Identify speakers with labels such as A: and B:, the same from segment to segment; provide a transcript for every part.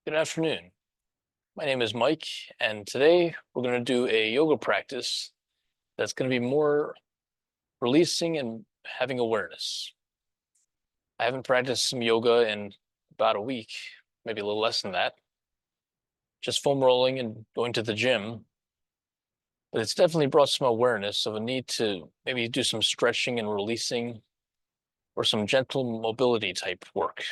A: Good afternoon. My name is Mike, and today we're going to do a yoga practice that's going to be more releasing and having awareness. I haven't practiced some yoga in about a week, maybe a little less than that, just foam rolling and going to the gym. But it's definitely brought some awareness of a need to maybe do some stretching and releasing or some gentle mobility type work.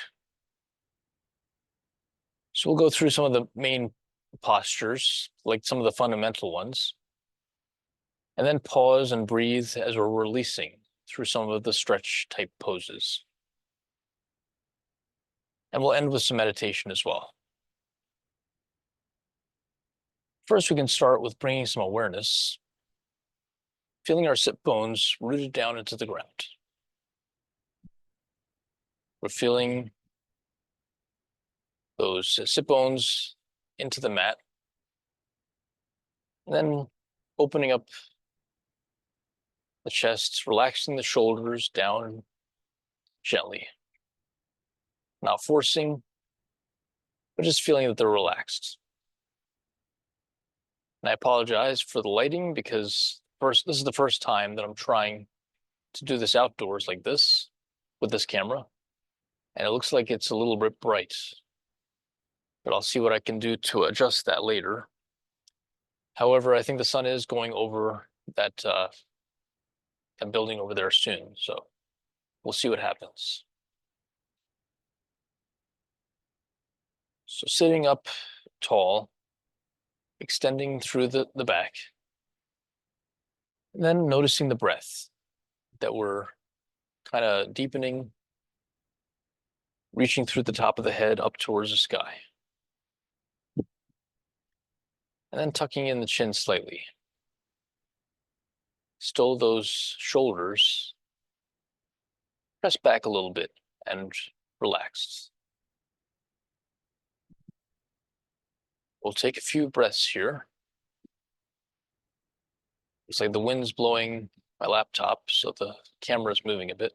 A: So we'll go through some of the main postures, like some of the fundamental ones, and then pause and breathe as we're releasing through some of the stretch type poses. And we'll end with some meditation as well. First, we can start with bringing some awareness, feeling our sit bones rooted down into the ground. We're feeling those sit bones into the mat, and then opening up the chest, relaxing the shoulders down gently, not forcing, but just feeling that they're relaxed. And I apologize for the lighting because this is the first time that I'm trying to do this outdoors like this with this camera. And it looks like it's a little bit bright, but I'll see what I can do to adjust that later. However, I think the sun is going over that building over there soon, so we'll see what happens. So sitting up tall, extending through the back, and then noticing the breath that we're kind of deepening, reaching through the top of the head up towards the sky. And then tucking in the chin slightly. Still those shoulders press back a little bit and relaxed. We'll take a few breaths here. It's like the wind's blowing my laptop, so the camera's moving a bit.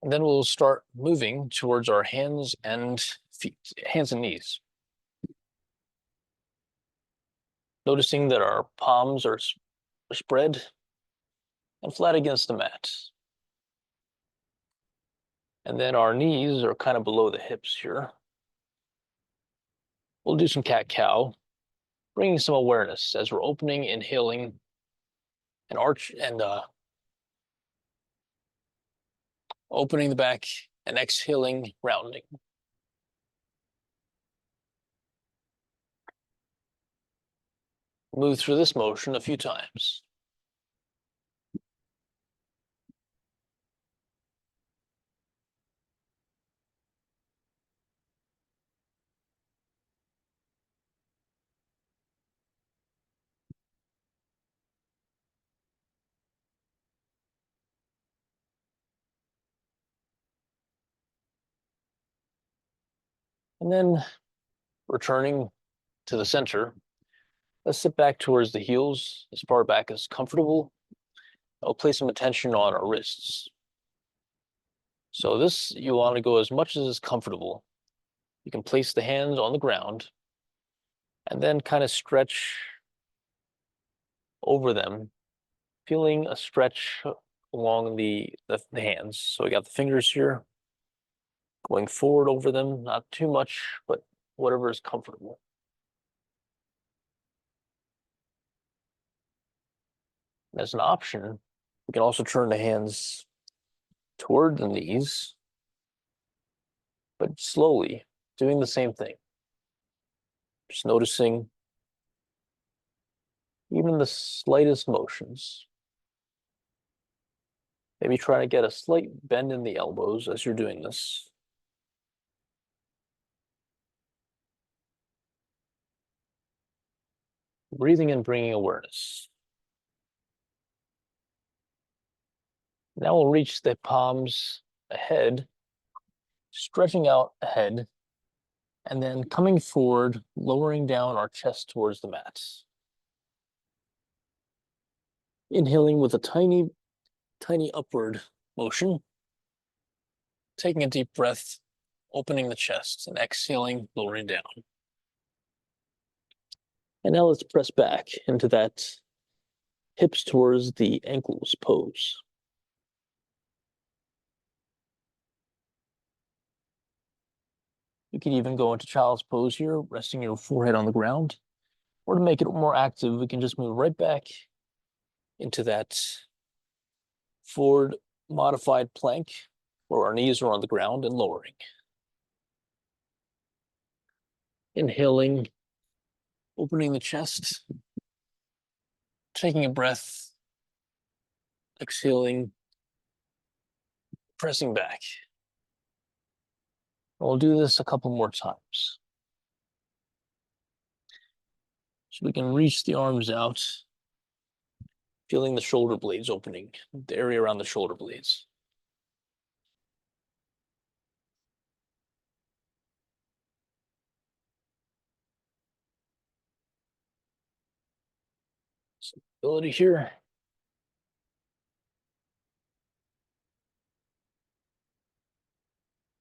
A: And then we'll start moving towards our hands and feet, hands and knees. Noticing that our palms are spread and flat against the mat. And then our knees are kind of below the hips here. We'll do some cat-cow, bringing some awareness as we're opening, inhaling, and opening the back and exhaling, rounding. Move through this motion a few times. And then returning to the center, let's sit back towards the heels as far back as comfortable. I'll place some attention on our wrists. So this, you want to go as much as is comfortable. You can place the hands on the ground and then kind of stretch over them, feeling a stretch along the hands. So we got the fingers here, going forward over them, not too much, but whatever is comfortable. As an option, we can also turn the hands toward the knees, but slowly doing the same thing. Just noticing even the slightest motions. Maybe try to get a slight bend in the elbows as you're doing this. Breathing and bringing awareness. Now we'll reach the palms ahead, stretching out ahead and then coming forward, lowering down our chest towards the mat. Inhaling with a tiny, tiny upward motion. Taking a deep breath, opening the chest, and exhaling, lowering down. And now let's press back into that hips towards the ankles pose. You can even go into child's pose here, resting your forehead on the ground. Or to make it more active, we can just move right back into that forward modified plank where our knees are on the ground and lowering. Inhaling, opening the chest, taking a breath, exhaling, pressing back. We'll do this a couple more times. So we can reach the arms out, feeling the shoulder blades opening, the area around the shoulder blades. Stability here.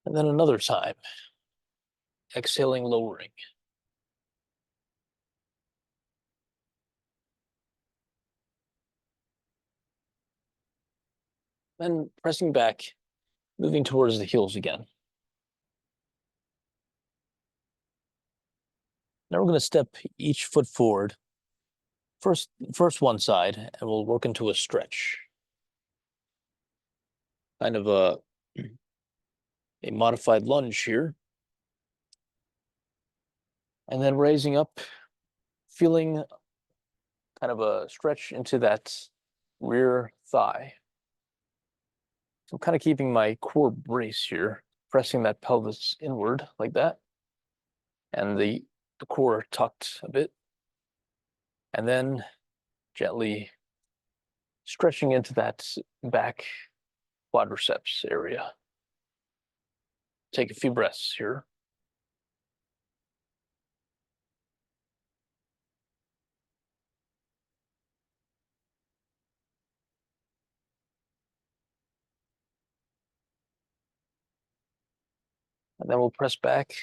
A: And then another time, exhaling, lowering. Then pressing back, moving towards the heels again. Now we're going to step each foot forward. First one side, and we'll work into a stretch. Kind of a modified lunge here. And then raising up, feeling kind of a stretch into that rear thigh. So I'm kind of keeping my core brace here, pressing that pelvis inward like that. And the core tucked a bit. And then gently stretching into that back quadriceps area. Take a few breaths here. And then we'll press back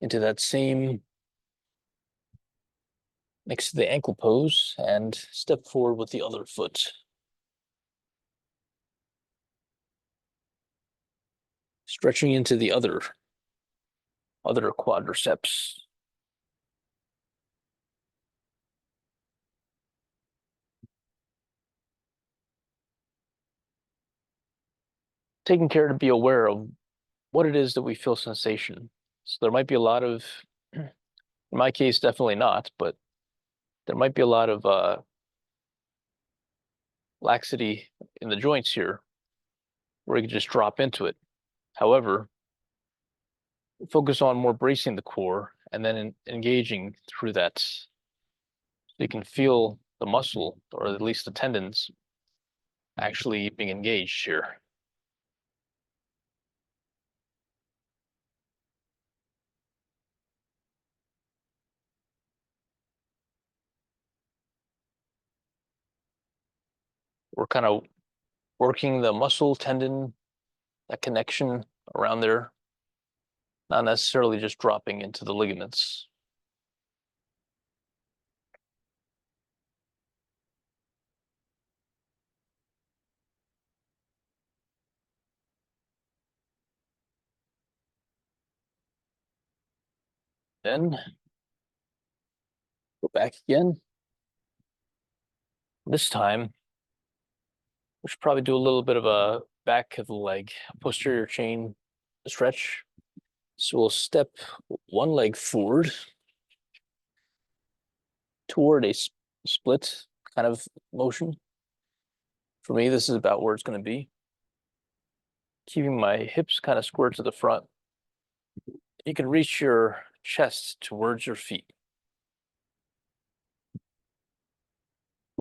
A: into that same next to the ankle pose and step forward with the other foot. Stretching into the other quadriceps. Taking care to be aware of what it is that we feel sensation. So there might be a lot of, in my case, definitely not, but there might be a lot of laxity in the joints here where you can just drop into it. However, focus on more bracing the core and then engaging through that. So you can feel the muscle, or at least the tendons, actually being engaged here. We're kind of working the muscle tendon, that connection around there, not necessarily just dropping into the ligaments. Then go back again. This time, we should probably do a little bit of a back of the leg, posterior chain stretch. So we'll step one leg forward toward a split kind of motion. For me, this is about where it's going to be. Keeping my hips kind of square to the front. You can reach your chest towards your feet.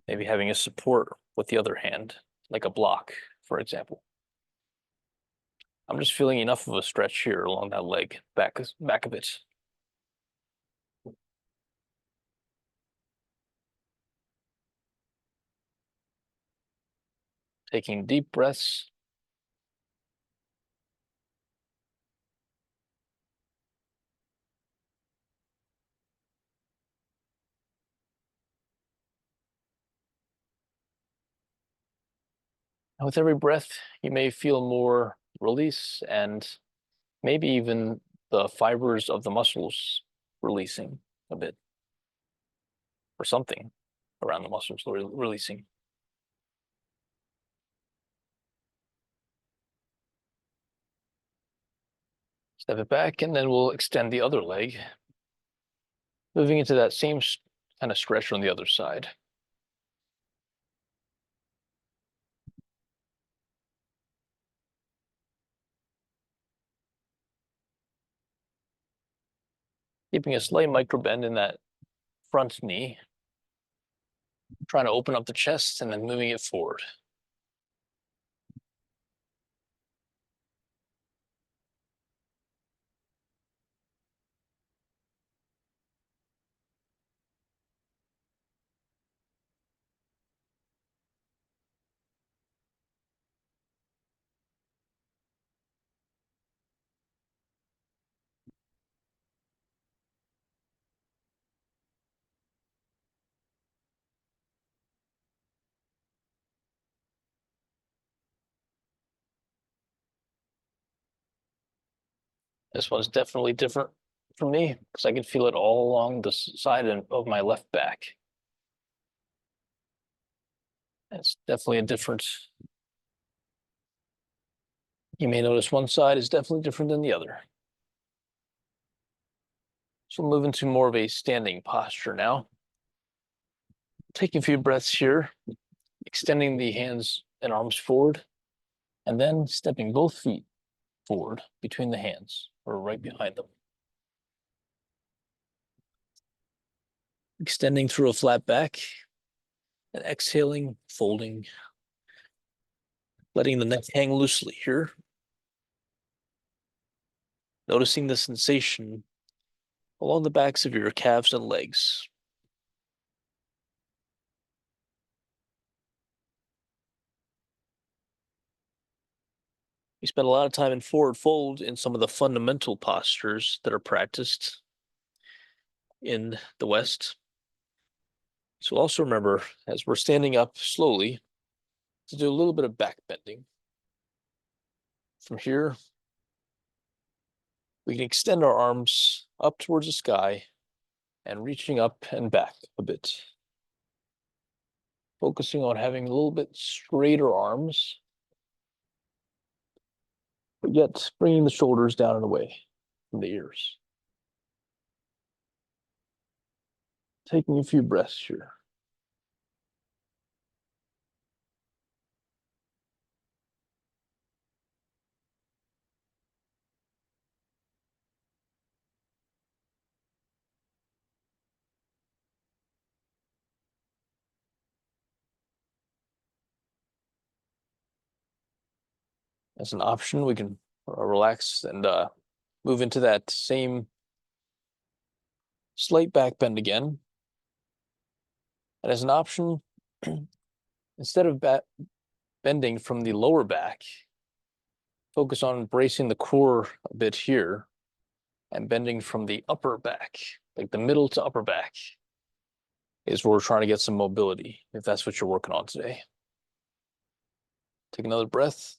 A: Maybe having a support with the other hand, like a block, for example. I'm just feeling enough of a stretch here along that leg, back of it. Taking deep breaths. With every breath, you may feel more release and maybe even the fibers of the muscles releasing a bit, or something around the muscles releasing. Step it back, and then we'll extend the other leg, moving into that same kind of stretch on the other side. Keeping a slight micro bend in that front knee, trying to open up the chest and then moving it forward. This one's definitely different for me because I can feel it all along the side of my left back. It's definitely a different. You may notice one side is definitely different than the other. So we'll move into more of a standing posture now. Taking a few breaths here, extending the hands and arms forward, and then stepping both feet forward between the hands or right behind them. Extending through a flat back and exhaling, folding, letting the neck hang loosely here. Noticing the sensation along the backs of your calves and legs. We spend a lot of time in forward fold in some of the fundamental postures that are practiced in the West. So also remember, as we're standing up slowly, to do a little bit of back bending. From here, we can extend our arms up towards the sky and reaching up and back a bit. Focusing on having a little bit straighter arms, but yet bringing the shoulders down and away from the ears. Taking a few breaths here. As an option, we can relax and move into that same slight back bend again. And as an option, instead of bending from the lower back, focus on bracing the core a bit here and bending from the upper back, like the middle to upper back, is where we're trying to get some mobility, if that's what you're working on today. Take another breath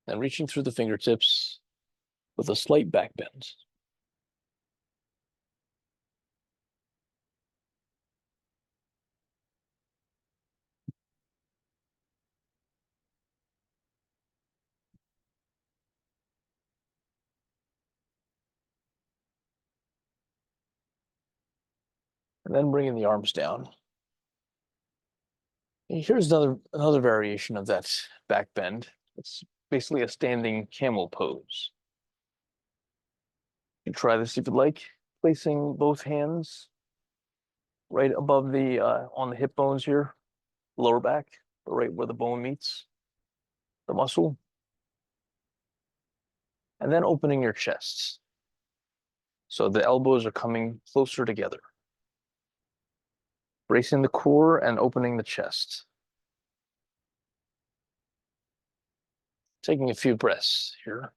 A: and reaching through the fingertips with a slight back bend. And then bringing the arms down. And here's another variation of that back bend. It's basically a standing camel pose. You can try this if you'd like, placing both hands right above the on the hip bones here, lower back, right where the bone meets the muscle. And then opening your chest. So the elbows are coming closer together. Bracing the core and opening the chest. Taking a few breaths here.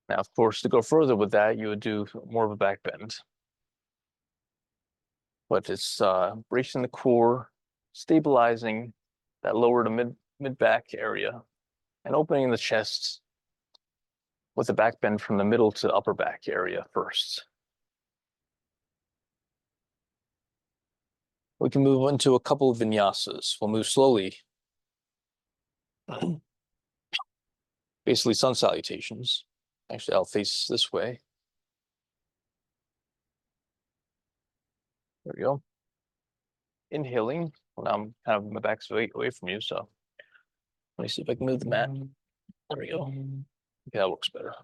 A: Now, of course, to go further with that, you would do more of a back bend. But it's bracing the core, stabilizing that lower to mid back area, and opening the chest with a back bend from the middle to upper back area first. We can move into a couple of vinyasas. We'll move slowly. Basically sun salutations. Actually, I'll face this way. There we go. Inhaling. Well, now I'm kind of my back's away from you, so let me see if I can move the mat. There we go. Okay, that looks better.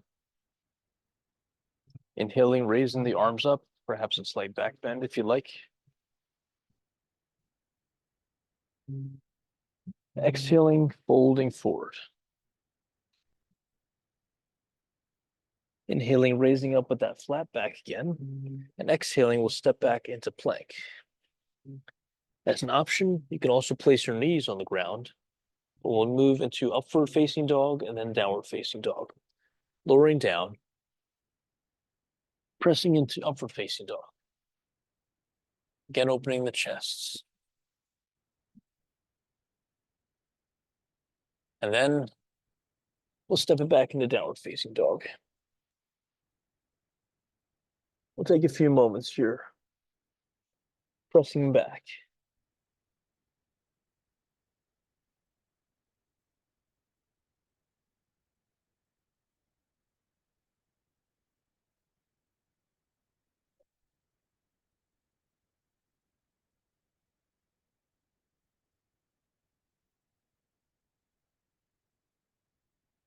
A: Inhaling, raising the arms up, perhaps a slight back bend if you like. Exhaling, folding forward. Inhaling, raising up with that flat back again. And exhaling, we'll step back into plank. As an option, you can also place your knees on the ground. We'll move into upward facing dog and then downward facing dog. Lowering down, pressing into upward facing dog. Again, opening the chest. And then we'll step it back into downward facing dog. We'll take a few moments here, pressing back.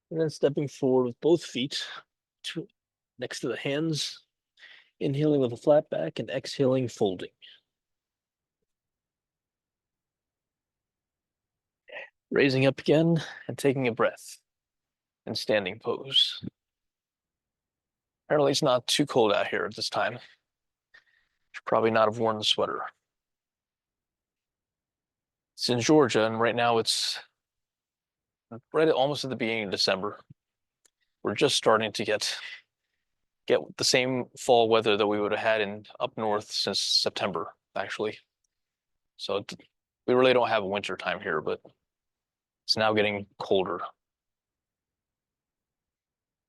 A: And then stepping forward with both feet next to the hands, inhaling with a flat back and exhaling, folding. Raising up again and taking a breath in standing pose. Apparently it's not too cold out here at this time. Should probably not have worn the sweater. It's in Georgia, and right now it's almost at the beginning of December. We're just starting to get the same fall weather that we would have had in up north since September, actually. So we really don't have a winter time here, but it's now getting colder.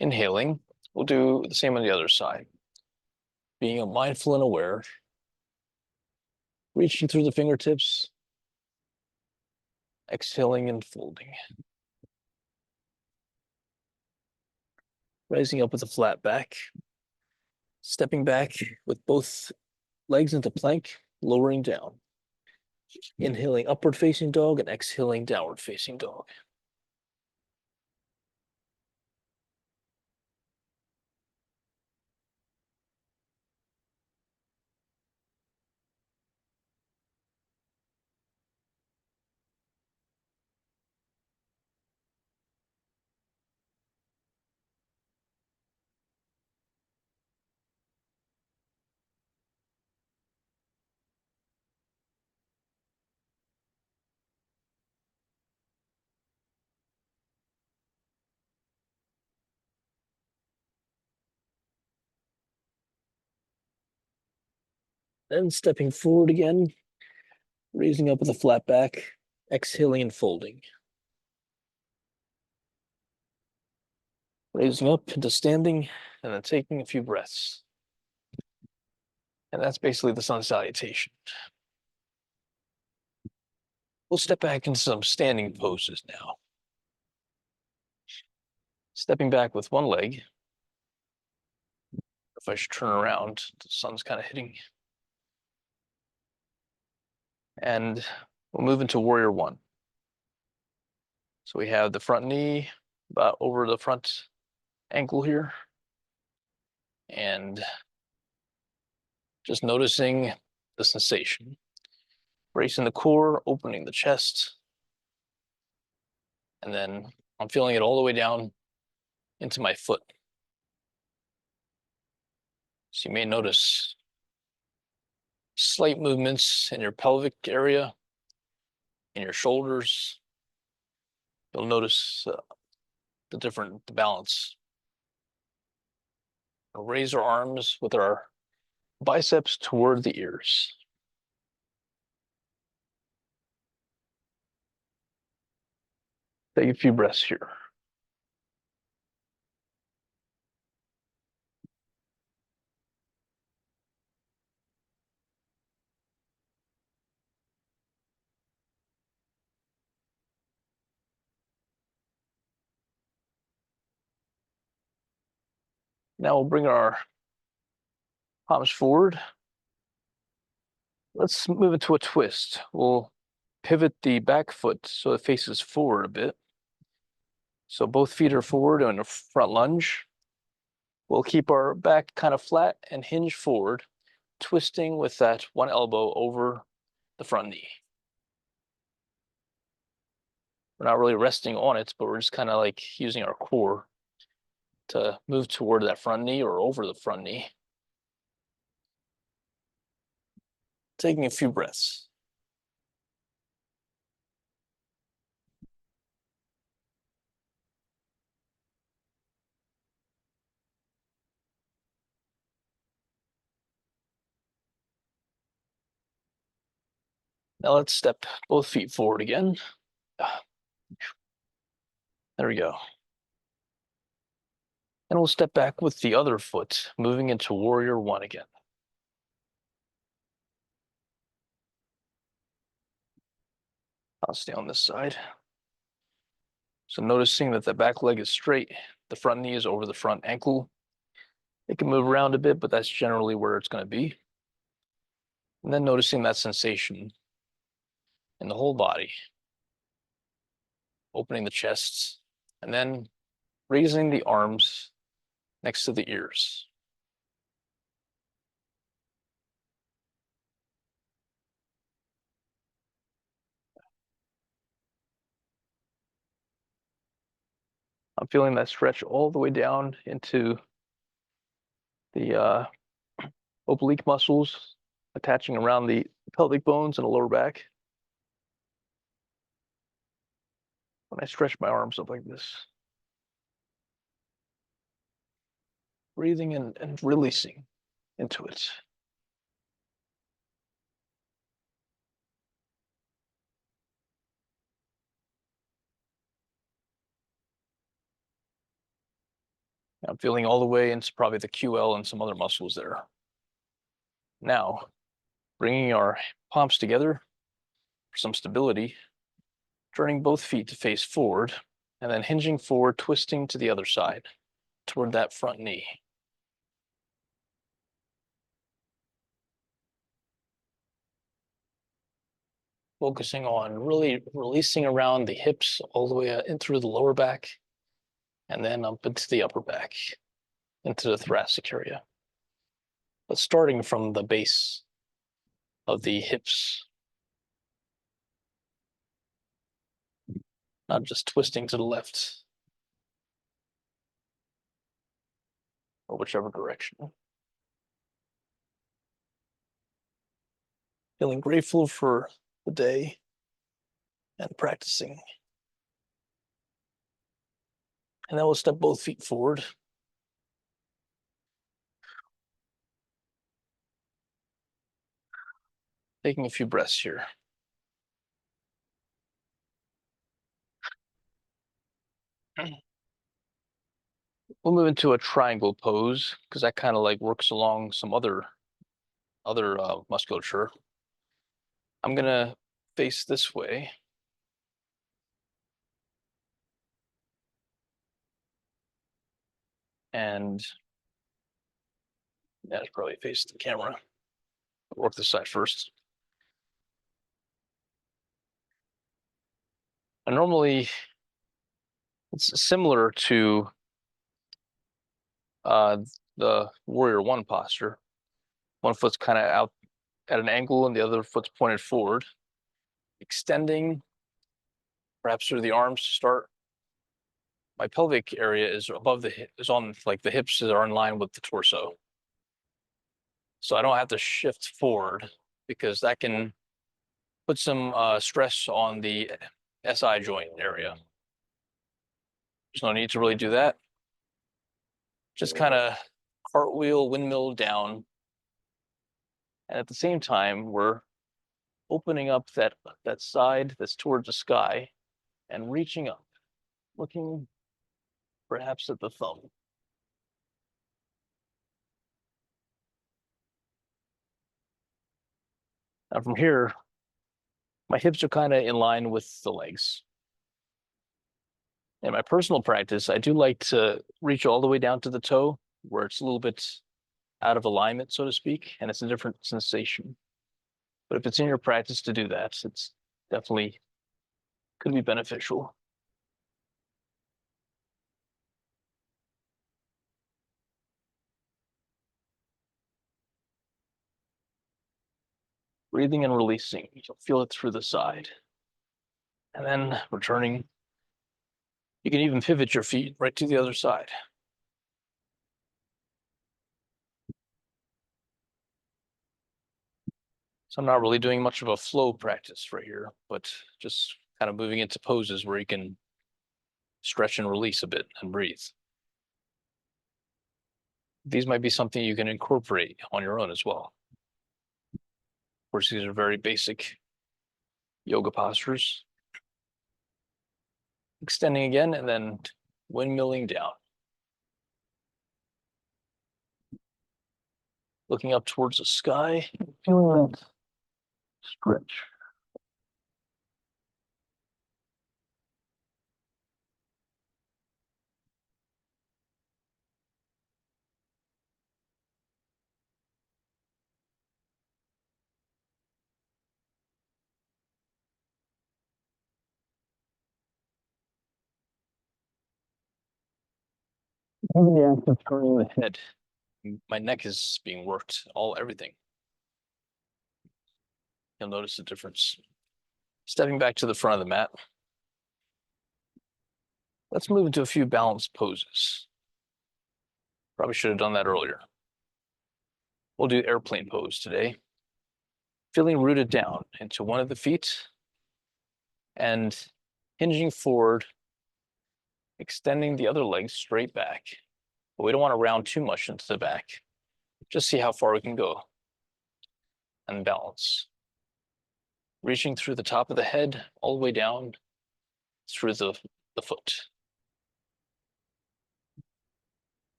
A: Inhaling, we'll do the same on the other side. Being mindful and aware, reaching through the fingertips, exhaling and folding. Rising up with a flat back, stepping back with both legs into plank, lowering down. Inhaling upward facing dog and exhaling downward facing dog. Then stepping forward again, raising up with a flat back, exhaling and folding. Raising up into standing and then taking a few breaths. And that's basically the sun salutation. We'll step back into some standing poses now. Stepping back with one leg. If I should turn around, the sun's kind of hitting. And we'll move into warrior one. So we have the front knee, about over the front ankle here. And just noticing the sensation. Bracing the core, opening the chest. And then I'm feeling it all the way down into my foot. So you may notice slight movements in your pelvic area, in your shoulders. You'll notice the balance. We'll raise our arms with our biceps toward the ears. Take a few breaths here. Now we'll bring our palms forward. Let's move into a twist. We'll pivot the back foot so it faces forward a bit. So both feet are forward in a front lunge. We'll keep our back kind of flat and hinge forward, twisting with that one elbow over the front knee. We're not really resting on it, but we're just kind of like using our core to move toward that front knee or over the front knee. Taking a few breaths. Now let's step both feet forward again. There we go. And we'll step back with the other foot, moving into Warrior One again. I'll stay on this side. So noticing that the back leg is straight, the front knee is over the front ankle. It can move around a bit, but that's generally where it's going to be. And then noticing that sensation in the whole body. Opening the chest, and then raising the arms next to the ears. I'm feeling that stretch all the way down into the oblique muscles attaching around the pelvic bones and the lower back. When I stretch my arms up like this, breathing in and releasing into it. I'm feeling all the way into probably the QL and some other muscles there. Now, bringing our palms together for some stability, turning both feet to face forward, and then hinging forward, twisting to the other side, toward that front knee. Focusing on really releasing around the hips all the way in through the lower back, and then up into the upper back, into the thoracic area. But starting from the base of the hips, not just twisting to the left or whichever direction. Feeling grateful for the day and practicing. And then we'll step both feet forward. Taking a few breaths here. We'll move into a triangle pose because that kind of like works along some other musculature. I'm gonna face this way. And that's probably face the camera. Work this side first. I normally It's similar to the Warrior One posture. One foot's kind of out at an angle and the other foot's pointed forward. Extending, perhaps through the arms to start. My pelvic area is above the is on like the hips are in line with the torso. So I don't have to shift forward because that can put some stress on the SI joint area. There's no need to really do that. Just kind of cartwheel, windmill down. And at the same time, we're opening up that side that's towards the sky and reaching up, looking perhaps at the thumb. Now from here, my hips are kind of in line with the legs. In my personal practice, I do like to reach all the way down to the toe where it's a little bit out of alignment, so to speak, and it's a different sensation. But if it's in your practice to do that, it's definitely could be beneficial. Breathing and releasing, you'll feel it through the side. And then returning, you can even pivot your feet right to the other side. So I'm not really doing much of a flow practice right here, but just kind of moving into poses where you can stretch and release a bit and breathe. These might be something you can incorporate on your own as well. Of course, these are very basic yoga postures. Extending again and then windmilling down. Looking up towards the sky, feeling that stretch. Even the act of turning the head, my neck is being worked, everything. You'll notice the difference. Stepping back to the front of the mat. Let's move into a few balanced poses. Probably should have done that earlier. We'll do airplane pose today. Feeling rooted down into one of the feet and hinging forward, extending the other leg straight back. But we don't want to round too much into the back. Just see how far we can go. And balance. Reaching through the top of the head, all the way down through the foot.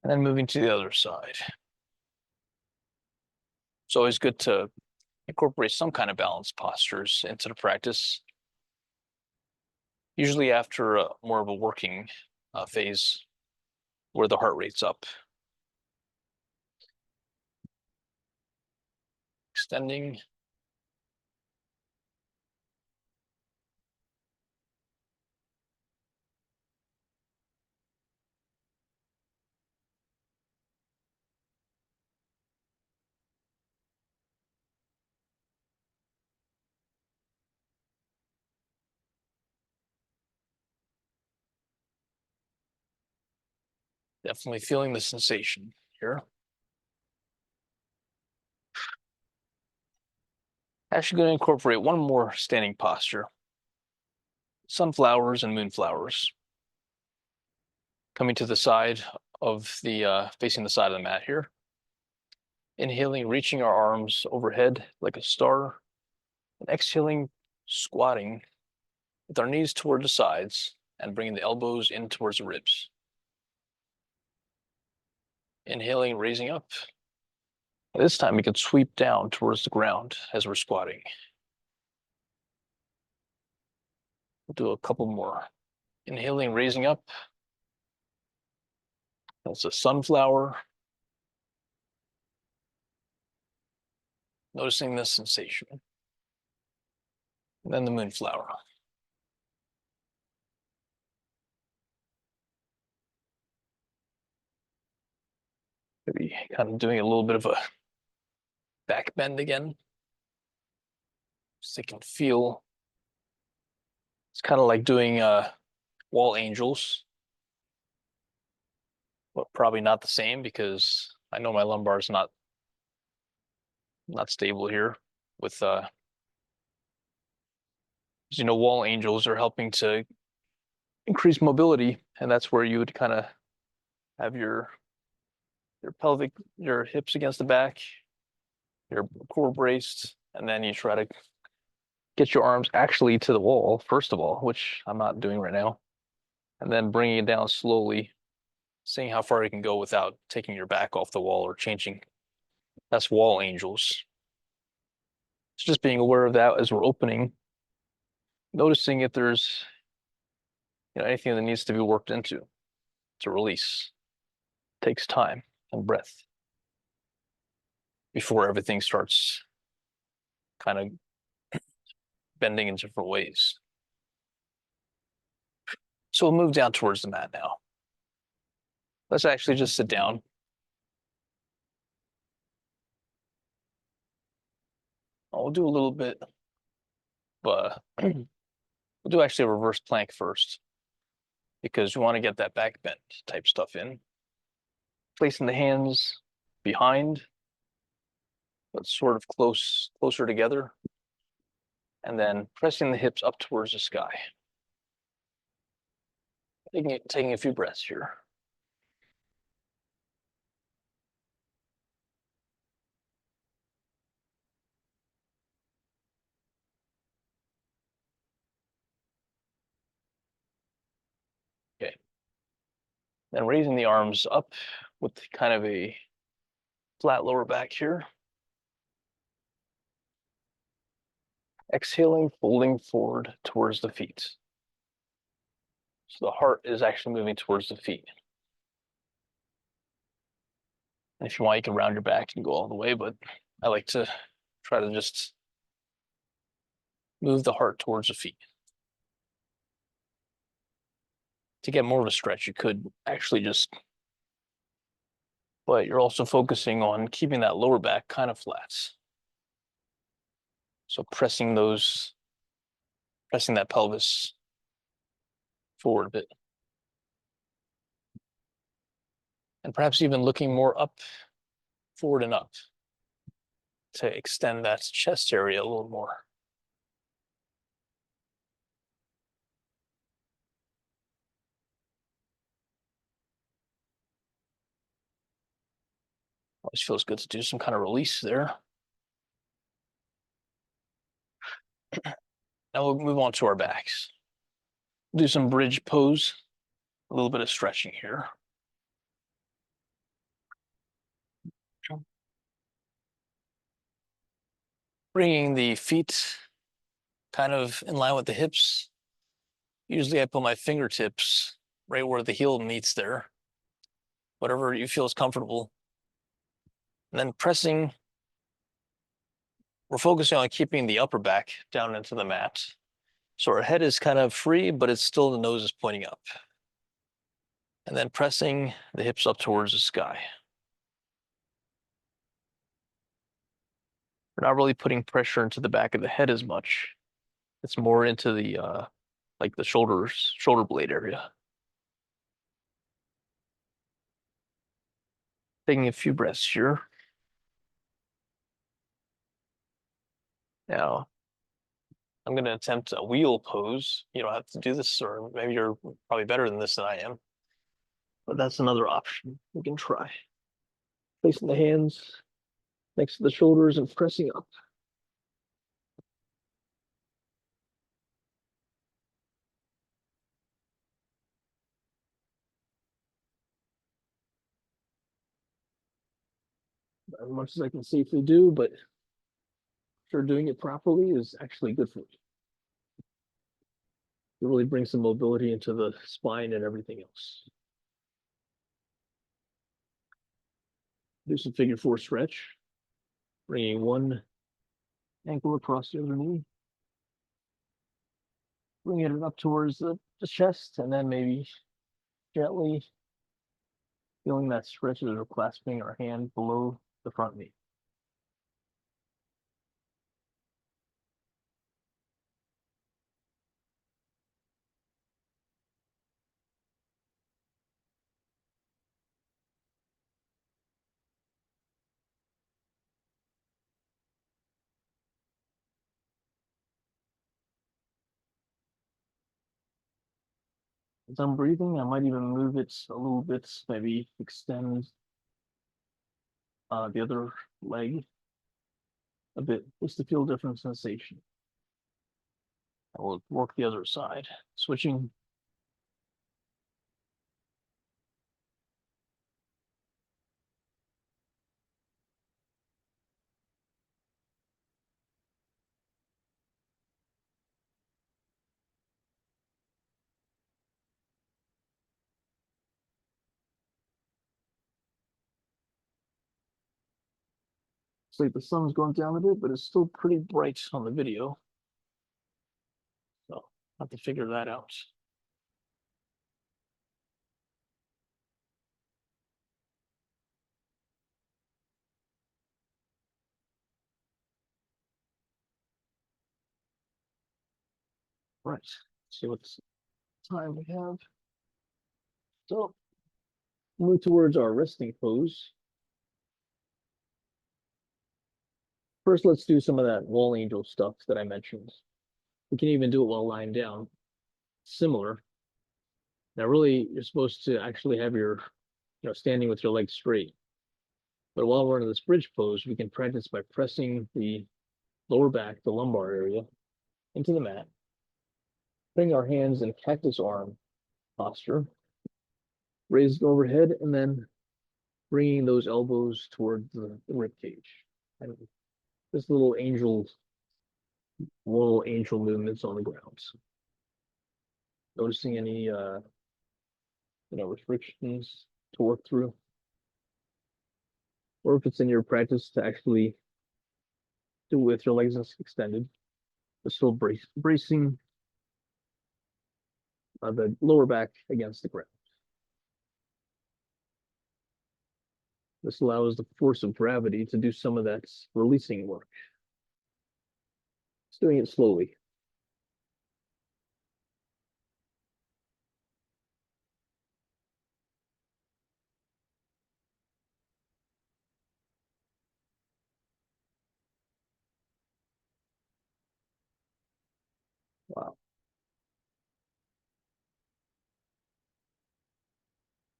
A: And then moving to the other side. It's always good to incorporate some kind of balanced postures into the practice. Usually after more of a working phase where the heart rate's up. Extending. Definitely feeling the sensation here. Actually going to incorporate one more standing posture. Sunflowers and moonflowers. Coming to the side of the, facing the side of the mat here. Inhaling, reaching our arms overhead like a star. And exhaling, squatting with our knees toward the sides and bringing the elbows in towards the ribs. Inhaling, raising up. This time we can sweep down towards the ground as we're squatting. We'll do a couple more. Inhaling, raising up. That's a sunflower. Noticing the sensation. And then the moonflower. Maybe kind of doing a little bit of a back bend again. So they can feel. It's kind of like doing wall angels, but probably not the same because I know my lumbar is not stable here with wall angels are helping to increase mobility, and that's where you would kind of have your your hips against the back, your core braced, and then you try to get your arms actually to the wall, first of all, which I'm not doing right now, and then bringing it down slowly, seeing how far you can go without taking your back off the wall or changing. That's wall angels. It's just being aware of that as we're opening, noticing if there's anything that needs to be worked into to release. It takes time and breath before everything starts kind of bending in different ways. So we'll move down towards the mat now. Let's actually just sit down. We'll do a little bit, but we'll do actually a reverse plank first because we want to get that back bend type stuff in. Placing the hands behind, but sort of closer together, and then pressing the hips up towards the sky. Taking a few breaths here. Okay. Then raising the arms up with kind of a flat lower back here. Exhaling, folding forward towards the feet. So the heart is actually moving towards the feet. And if you want, you can round your back and go all the way, but I like to try to just move the heart towards the feet. To get more of a stretch, you could actually but you're also focusing on keeping that lower back kind of flat. So pressing that pelvis forward a bit. And perhaps even looking more up, forward and up to extend that chest area a little more. Always feels good to do some kind of release there. Now we'll move on to our backs. Do some bridge pose, a little bit of stretching here. Bringing the feet kind of in line with the hips. Usually I put my fingertips right where the heel meets there, whatever you feel is comfortable. And then pressing, we're focusing on keeping the upper back down into the mat. So our head is kind of free, but it's still the nose is pointing up. And then pressing the hips up towards the sky. We're not really putting pressure into the back of the head as much. It's more into the like the shoulder blade area. Taking a few breaths here. Now, I'm going to attempt a wheel pose. You don't have to do this, or maybe you're probably better than this than I am. But that's another option we can try. Placing the hands next to the shoulders and pressing up. As much as I can safely do, but sure doing it properly is actually good for you. It really brings some mobility into the spine and everything else. Do some figure four stretch, bringing one ankle across the other knee, bringing it up towards the chest, and then maybe gently feeling that stretch as we're clasping our hand below the front knee. As I'm breathing, I might even move it a little bit, maybe extend the other leg a bit, just to feel different sensation. I will work the other side, switching. It's like the sun's going down a bit, but it's still pretty bright on the video. So I'll have to figure that out. Right. See what time we have. So move towards our resting pose. First, let's do some of that wall angel stuff that I mentioned. We can even do it while lying down. Similar. Now, really, you're supposed to actually have your, standing with your legs straight. But while we're in this bridge pose, we can practice by pressing the lower back, the lumbar area, into the mat. Bring our hands in cactus arm posture, raised overhead, and then bringing those elbows toward the rib cage. And this little angel movements on the ground. Noticing any restrictions to work through, or if it's in your practice to actually do it with your legs extended, but still bracing the lower back against the ground. This allows the force of gravity to do some of that releasing work. It's doing it slowly. Wow.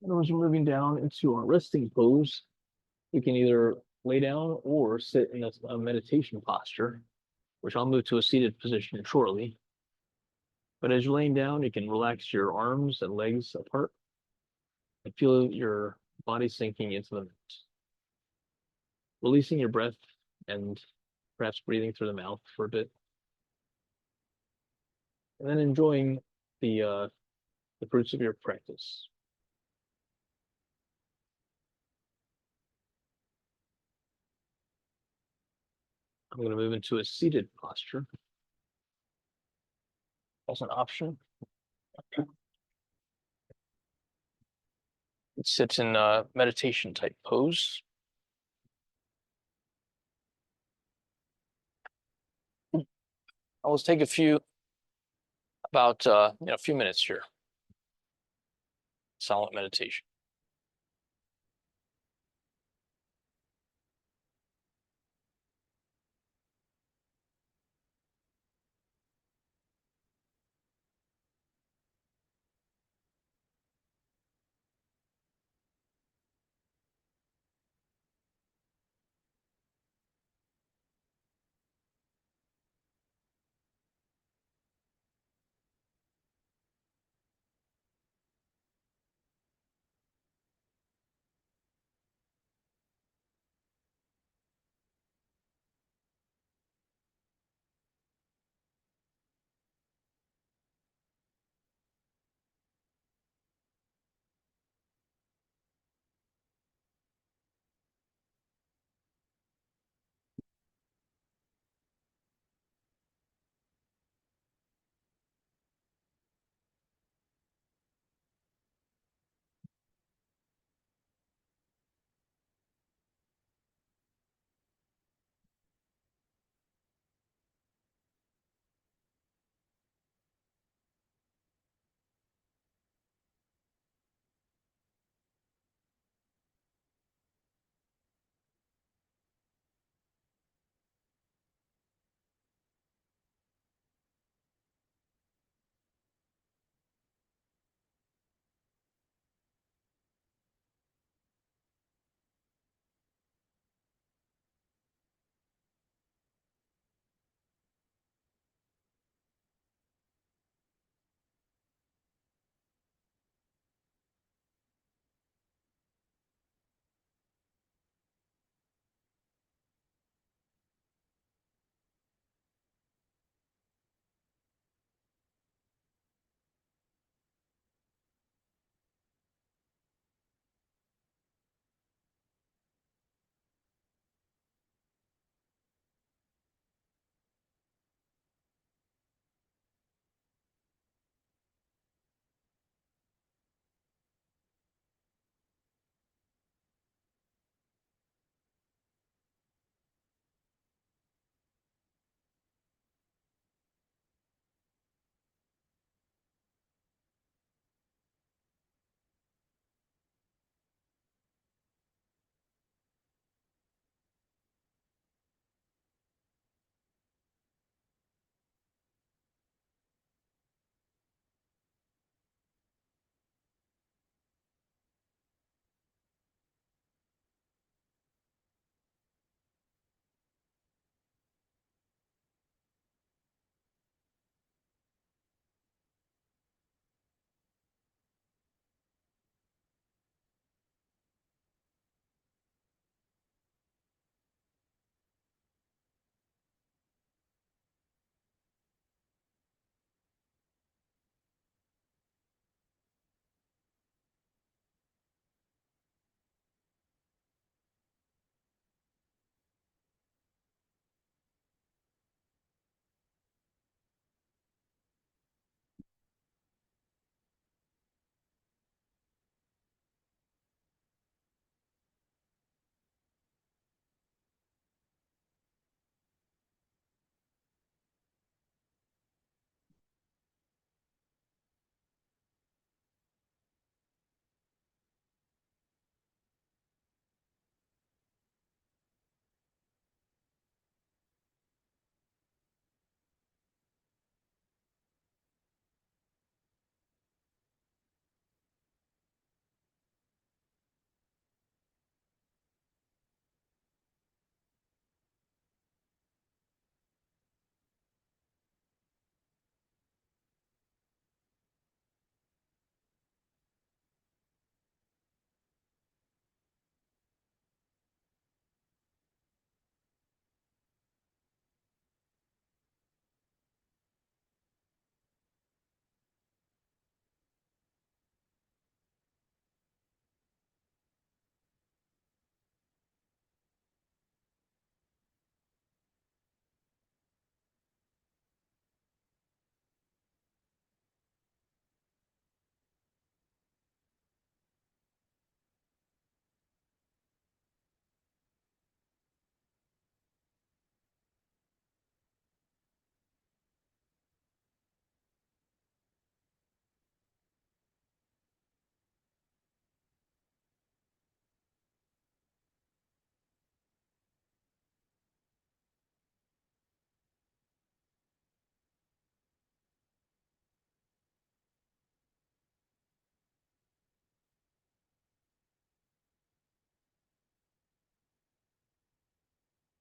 A: And as we're moving down into our resting pose, we can either lay down or sit in a meditation posture, which I'll move to a seated position shortly. But as you're laying down, you can relax your arms and legs apart and feel your body sinking into the mat. Releasing your breath and perhaps breathing through the mouth for a bit. And then enjoying the fruits of your practice. I'm going to move into a seated posture as an option. It sits in a meditation type pose. I'll just take a few minutes here. Silent meditation.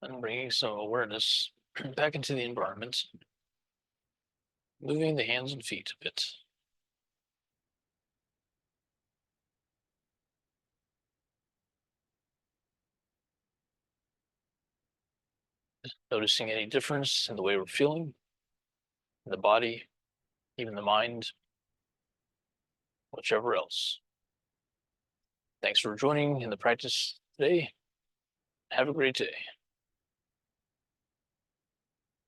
A: And bringing some awareness back into the environment, moving the hands and feet a bit. Noticing any difference in the way we're feeling, in the body, even the mind, whichever else. Thanks for joining in the practice today. Have a great day.